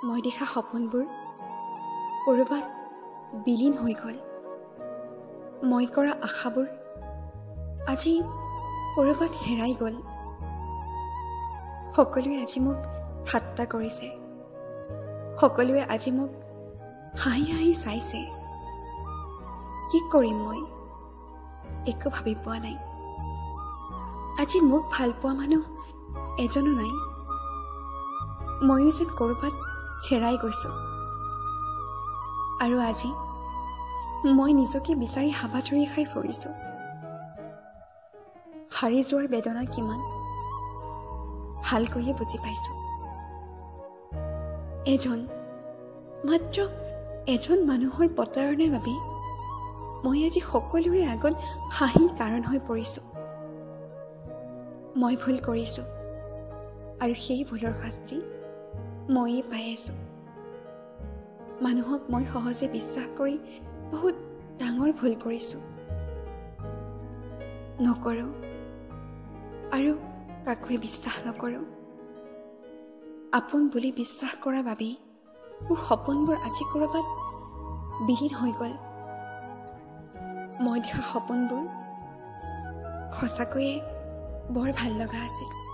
মই দেখা সপোনবোৰ ক'ৰবাত বিলীন হৈ গ'ল। মই কৰা আশাবোৰ আজি ক'ৰবাত হেৰাই গ'ল। সকলোৱে আজি মোক ঠাট্টা কৰিছে, সকলোৱে আজি মোক হাঁহি হাঁহি চাইছে। কি কৰিম মই একো ভাবি পোৱা নাই। আজি মোক ভাল পোৱা মানুহ এজনো নাই। ময়ো যেন ক'ৰবাত হেৰাই গৈছো। আৰু আজি মই নিজকে বিচাৰি হাবাথুৰি খাই ফুৰিছো। হাৰি যোৱাৰ বেদনা কিমান ভালকৈয়ে বুজি পাইছো। মাত্ৰ এজন মানুহৰ প্ৰতাৰণাৰ বাবে মই আজি সকলোৰে আগত হাঁহিৰ কাৰণ হৈ পৰিছো। মই ভুল কৰিছো আৰু সেই ভুলৰ শাস্তি ময়ে পাই আছো। মানুহক মই সহজে বিশ্বাস কৰি বহুত ডাঙৰ ভুল কৰিছো। নকৰো আৰু কাকোৱে বিশ্বাস নকৰো। আপোন বুলি বিশ্বাস কৰা বাবেই মোৰ সপোনবোৰ আজি ক'ৰবাত বিলীন হৈ গ'ল। মই দেখা সপোনবোৰ সঁচাকৈয়ে বৰ ভাল লগা আছিল।